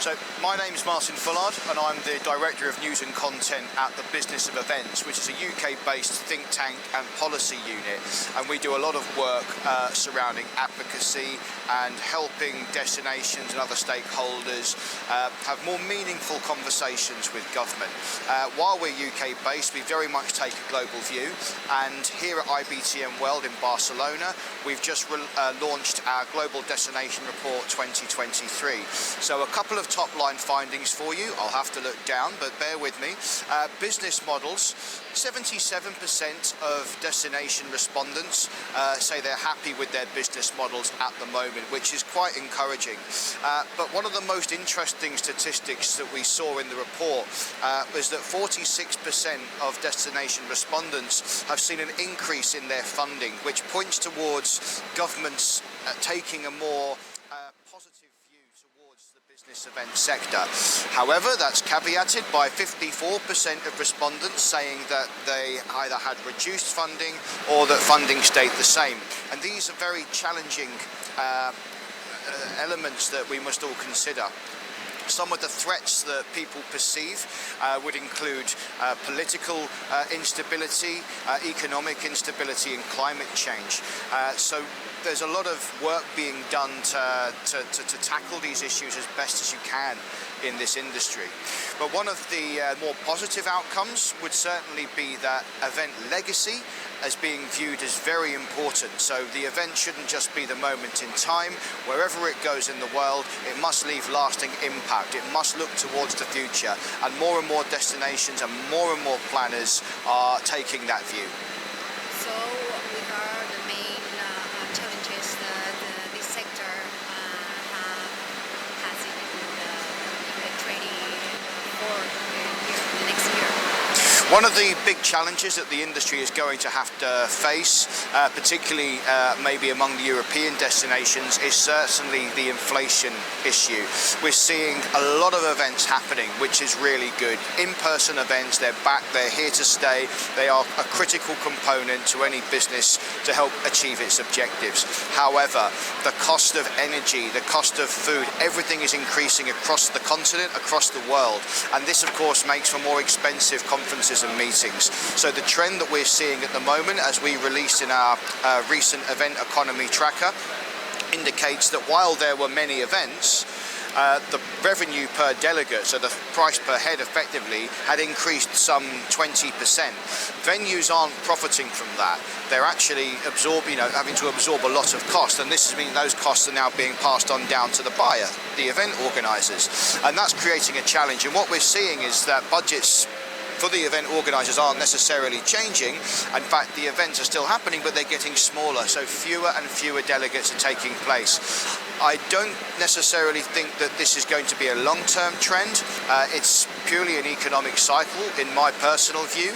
So my name is Martin Fullard and I'm the Director of News and Content at the Business of Events, which is a UK-based think tank and policy unit, and we do a lot of work surrounding advocacy and helping destinations and other stakeholders have more meaningful conversations with government. While we're UK-based, we very much take a global view, and here at IBTM World in Barcelona, we've just launched our Global Destination Report 2023. So a couple of top-line findings for you. I'll have to look down, but bear with me. Business models. 77% of destination respondents say they're happy with their business models at the moment, which is quite encouraging. But one of the most interesting statistics that we saw in the report was that 46% of destination respondents have seen an increase in their funding, which points towards governments taking a more positive view towards the business event sector. However, that's caveated by 54% of respondents saying that they either had reduced funding or that funding stayed the same. And these are very challenging elements that we must all consider. Some of the threats that people perceive would include political instability, economic instability and climate change. So there's a lot of work being done to tackle these issues as best as you can in this industry. But one of the more positive outcomes would certainly be that event legacy as being viewed as very important. So the event shouldn't just be the moment in time. Wherever it goes in the world, it must leave lasting impact. It must look towards the future. And more destinations and more planners are taking that view. So what are the main challenges that this sector has in event ready for the next year? One of the big challenges that the industry is going to have to face, particularly maybe among the European destinations, is certainly the inflation issue. We're seeing a lot of events happening, which is really good. In-person events, they're back, they're here to stay. They are a critical component to any business to help achieve its objectives. However, the cost of energy, the cost of food, everything is increasing across the continent, across the world. And this, of course, makes for more expensive conferences and meetings. So the trend that we're seeing at the moment, as we released in our recent event economy tracker, indicates that while there were many events, the revenue per delegate, so the price per head effectively, had increased some 20%. Venues aren't profiting from that. They're actually having to absorb a lot of cost, and this means those costs are now being passed on down to the buyer, the event organisers, and that's creating a challenge. And what we're seeing is that budgets for the event organisers aren't necessarily changing. In fact, the events are still happening, but they're getting smaller, so fewer and fewer delegates are taking place. I don't necessarily think that this is going to be a long-term trend. It's purely an economic cycle, in my personal view.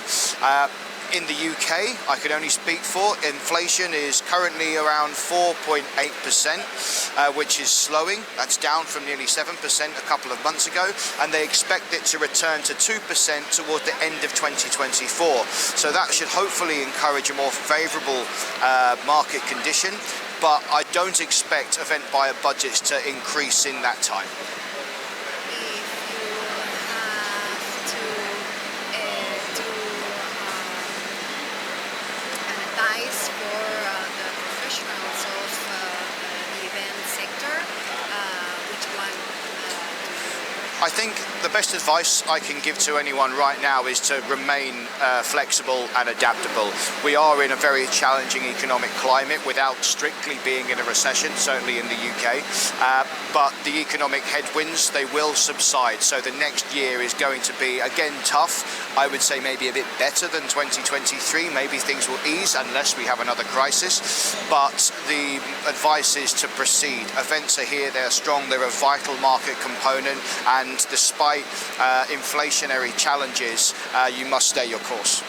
In the UK, I can only speak for, inflation is currently around 4.8%, which is slowing. That's down from nearly 7% a couple of months ago, and they expect it to return to 2% toward the end of 2024. So that should hopefully encourage a more favourable market condition, but I don't expect event buyer budgets to increase in that time. For the professionals of the event sector, which one? I think the best advice I can give to anyone right now is to remain flexible and adaptable. We are in a very challenging economic climate without strictly being in a recession, certainly in the UK, but the economic headwinds, they will subside. So the next year is going to be, again, tough. I would say maybe a bit better than 2023. Maybe things will ease unless we have another crisis, but the advice is to proceed. Events are here, they're strong, they're a vital market component, and despite inflationary challenges, you must stay your course.